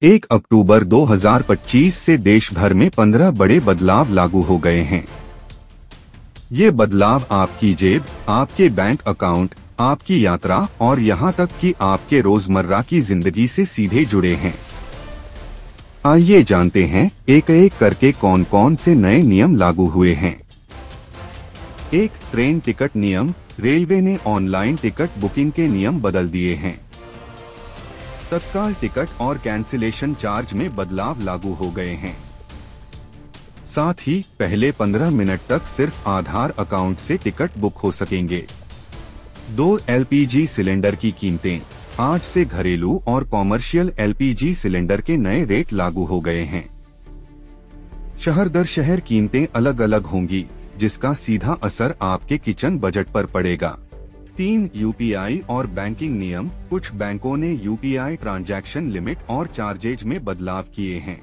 1 अक्टूबर 2025 से देश भर में 15 बड़े बदलाव लागू हो गए हैं। ये बदलाव आपकी जेब, आपके बैंक अकाउंट, आपकी यात्रा और यहाँ तक कि आपके रोजमर्रा की जिंदगी से सीधे जुड़े हैं। आइए जानते हैं एक एक करके कौन कौन से नए नियम लागू हुए हैं। 1. ट्रेन टिकट नियम। रेलवे ने ऑनलाइन टिकट बुकिंग के नियम बदल दिए हैं। तत्काल टिकट और कैंसिलेशन चार्ज में बदलाव लागू हो गए हैं। साथ ही पहले 15 मिनट तक सिर्फ आधार अकाउंट से टिकट बुक हो सकेंगे। 2. LPG सिलेंडर की कीमतें। आज से घरेलू और कॉमर्शियल LPG सिलेंडर के नए रेट लागू हो गए हैं। शहर दर शहर कीमतें अलग अलग होंगी, जिसका सीधा असर आपके किचन बजट पर पड़ेगा। 3. UPI और बैंकिंग नियम। कुछ बैंकों ने UPI ट्रांजैक्शन लिमिट और चार्जेज में बदलाव किए हैं।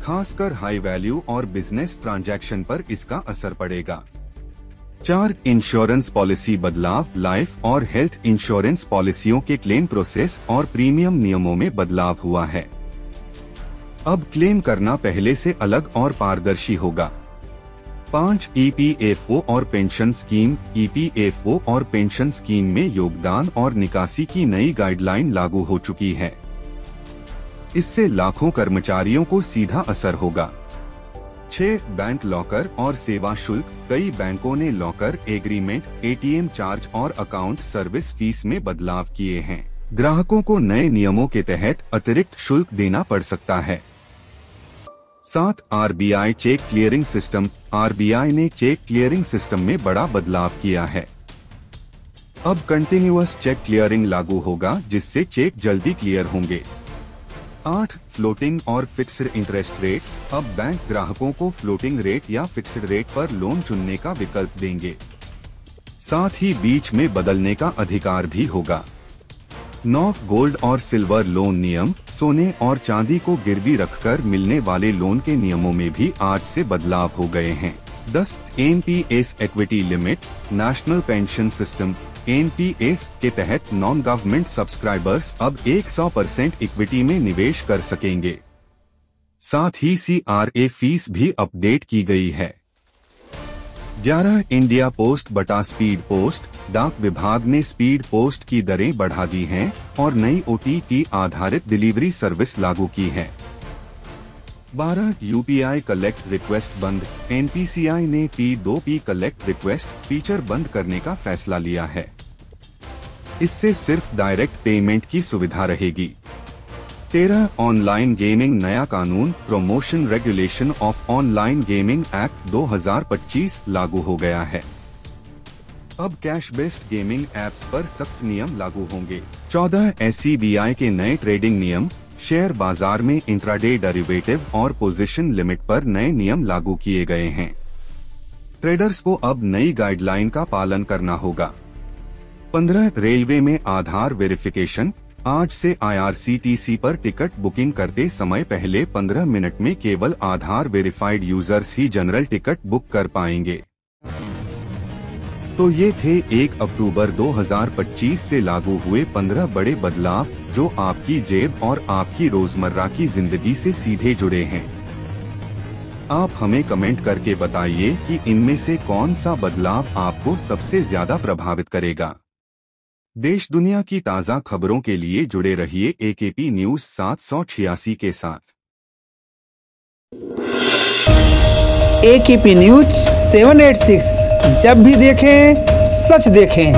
खासकर हाई वैल्यू और बिजनेस ट्रांजैक्शन पर इसका असर पड़ेगा। 4. इंश्योरेंस पॉलिसी बदलाव। लाइफ और हेल्थ इंश्योरेंस पॉलिसियों के क्लेम प्रोसेस और प्रीमियम नियमों में बदलाव हुआ है। अब क्लेम करना पहले से अलग और पारदर्शी होगा। 5. EPFO और पेंशन स्कीम। EPFO और पेंशन स्कीम में योगदान और निकासी की नई गाइडलाइन लागू हो चुकी है। इससे लाखों कर्मचारियों को सीधा असर होगा। 6. बैंक लॉकर और सेवा शुल्क। कई बैंकों ने लॉकर एग्रीमेंट, ATM चार्ज और अकाउंट सर्विस फीस में बदलाव किए हैं। ग्राहकों को नए नियमों के तहत अतिरिक्त शुल्क देना पड़ सकता है। 7. RBI cheque clearing system. RBI ने चेक क्लियरिंग सिस्टम में बड़ा बदलाव किया है। अब कंटिन्यूअस चेक क्लियरिंग लागू होगा, जिससे चेक जल्दी क्लियर होंगे। 8. फ्लोटिंग और फिक्स्ड इंटरेस्ट रेट। अब बैंक ग्राहकों को फ्लोटिंग रेट या फिक्स्ड रेट पर लोन चुनने का विकल्प देंगे। साथ ही बीच में बदलने का अधिकार भी होगा। 9. गोल्ड और सिल्वर लोन नियम। सोने और चांदी को गिरवी रखकर मिलने वाले लोन के नियमों में भी आज से बदलाव हो गए हैं। 10. NPS equity limit. National pension system NPS के तहत नॉन गवर्नमेंट सब्सक्राइबर्स अब 100% इक्विटी में निवेश कर सकेंगे। साथ ही CRA फीस भी अपडेट की गई है। 11. इंडिया पोस्ट बटा स्पीड पोस्ट। डाक विभाग ने स्पीड पोस्ट की दरें बढ़ा दी हैं और नई OTP आधारित डिलीवरी सर्विस लागू की है। 12. UPI कलेक्ट रिक्वेस्ट बंद। NPCI ने P2P कलेक्ट रिक्वेस्ट फीचर बंद करने का फैसला लिया है। इससे सिर्फ डायरेक्ट पेमेंट की सुविधा रहेगी। 13. ऑनलाइन गेमिंग नया कानून। Promotion regulation of online gaming act 2025 लागू हो गया है। अब कैश बेस्ड गेमिंग एप्स पर सख्त नियम लागू होंगे। 14. SCBI के नए ट्रेडिंग नियम। शेयर बाजार में इंट्राडे डेरिवेटिव और पोजीशन लिमिट पर नए नियम लागू किए गए हैं। ट्रेडर्स को अब नई गाइडलाइन का पालन करना होगा। 15. रेलवे में आधार वेरिफिकेशन। आज से IRCTC पर टिकट बुकिंग करते समय पहले 15 मिनट में केवल आधार वेरिफाइड यूजर्स ही जनरल टिकट बुक कर पाएंगे। तो ये थे 1 अक्टूबर 2025 से लागू हुए 15 बड़े बदलाव, जो आपकी जेब और आपकी रोजमर्रा की जिंदगी से सीधे जुड़े हैं। आप हमें कमेंट करके बताइए कि इनमें से कौन सा बदलाव आपको सबसे ज्यादा प्रभावित करेगा। देश दुनिया की ताज़ा खबरों के लिए जुड़े रहिए AKP न्यूज 786 के साथ। AKP न्यूज 786, जब भी देखें सच देखें।